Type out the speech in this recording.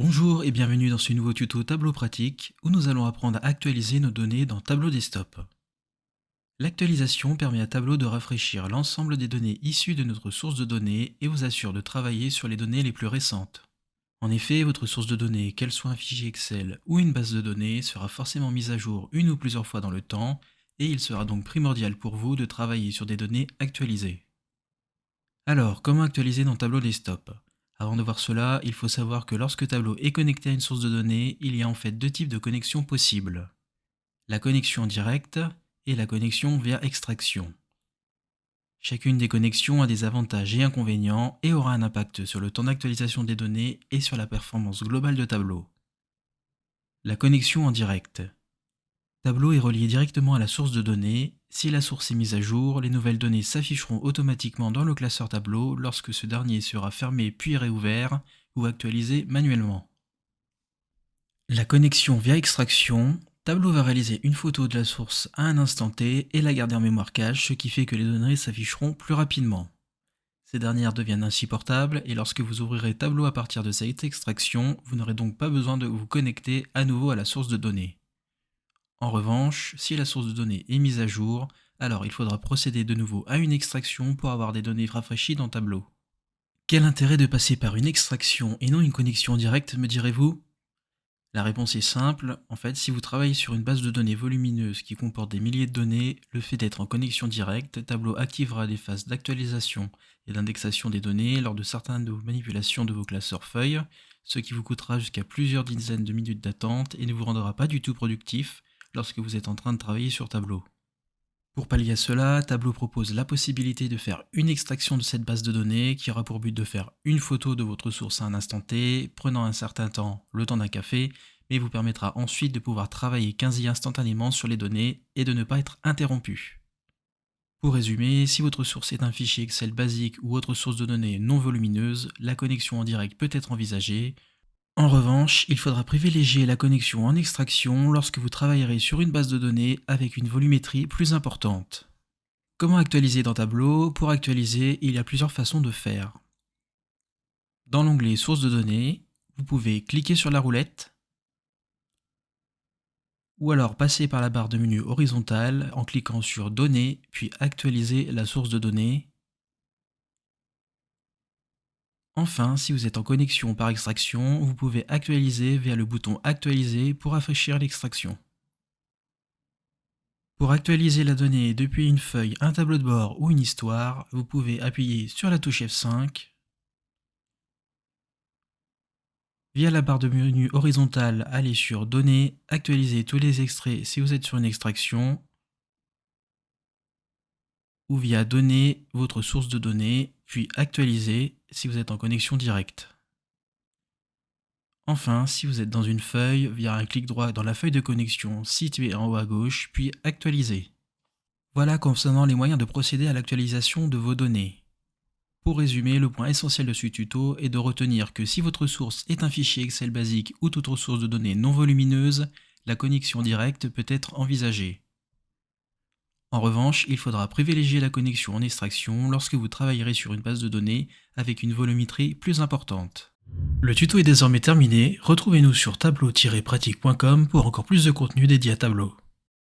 Bonjour et bienvenue dans ce nouveau tuto Tableau pratique où nous allons apprendre à actualiser nos données dans Tableau Desktop. L'actualisation permet à Tableau de rafraîchir l'ensemble des données issues de notre source de données et vous assure de travailler sur les données les plus récentes. En effet, votre source de données, qu'elle soit un fichier Excel ou une base de données, sera forcément mise à jour une ou plusieurs fois dans le temps et il sera donc primordial pour vous de travailler sur des données actualisées. Alors, comment actualiser dans Tableau Desktop? Avant de voir cela, il faut savoir que lorsque Tableau est connecté à une source de données, il y a en fait deux types de connexions possibles. La connexion directe et la connexion via extraction. Chacune des connexions a des avantages et inconvénients et aura un impact sur le temps d'actualisation des données et sur la performance globale de Tableau. La connexion en direct. Tableau est relié directement à la source de données. Si la source est mise à jour, les nouvelles données s'afficheront automatiquement dans le classeur Tableau lorsque ce dernier sera fermé puis réouvert ou actualisé manuellement. La connexion via extraction. Tableau va réaliser une photo de la source à un instant T et la garder en mémoire cache, ce qui fait que les données s'afficheront plus rapidement. Ces dernières deviennent ainsi portables et lorsque vous ouvrirez Tableau à partir de cette extraction, vous n'aurez donc pas besoin de vous connecter à nouveau à la source de données. En revanche, si la source de données est mise à jour, alors il faudra procéder de nouveau à une extraction pour avoir des données rafraîchies dans Tableau. Quel intérêt de passer par une extraction et non une connexion directe, me direz-vous? La réponse est simple, en fait si vous travaillez sur une base de données volumineuse qui comporte des milliers de données, le fait d'être en connexion directe, Tableau activera des phases d'actualisation et d'indexation des données lors de certaines manipulations de vos classeurs feuilles, ce qui vous coûtera jusqu'à plusieurs dizaines de minutes d'attente et ne vous rendra pas du tout productif lorsque vous êtes en train de travailler sur Tableau. Pour pallier à cela, Tableau propose la possibilité de faire une extraction de cette base de données qui aura pour but de faire une photo de votre source à un instant T, prenant un certain temps, le temps d'un café, mais vous permettra ensuite de pouvoir travailler quasi instantanément sur les données et de ne pas être interrompu. Pour résumer, si votre source est un fichier Excel basique ou autre source de données non volumineuse, la connexion en direct peut être envisagée. En revanche, il faudra privilégier la connexion en extraction lorsque vous travaillerez sur une base de données avec une volumétrie plus importante. Comment actualiser dans Tableau? Pour actualiser, il y a plusieurs façons de faire. Dans l'onglet Sources de données, vous pouvez cliquer sur la roulette ou alors passer par la barre de menu horizontale en cliquant sur Données, puis Actualiser la source de données. Enfin, si vous êtes en connexion par extraction, vous pouvez actualiser via le bouton Actualiser pour rafraîchir l'extraction. Pour actualiser la donnée depuis une feuille, un tableau de bord ou une histoire, vous pouvez appuyer sur la touche F5. Via la barre de menu horizontale, allez sur Données, actualiser tous les extraits si vous êtes sur une extraction, ou via Données, votre source de données, puis Actualiser si vous êtes en connexion directe. Enfin, si vous êtes dans une feuille, via un clic droit dans la feuille de connexion située en haut à gauche, puis Actualiser. Voilà concernant les moyens de procéder à l'actualisation de vos données. Pour résumer, le point essentiel de ce tuto est de retenir que si votre source est un fichier Excel basique ou toute autre source de données non volumineuse, la connexion directe peut être envisagée. En revanche, il faudra privilégier la connexion en extraction lorsque vous travaillerez sur une base de données avec une volumétrie plus importante. Le tuto est désormais terminé, retrouvez-nous sur tableau-pratique.com pour encore plus de contenu dédié à Tableau.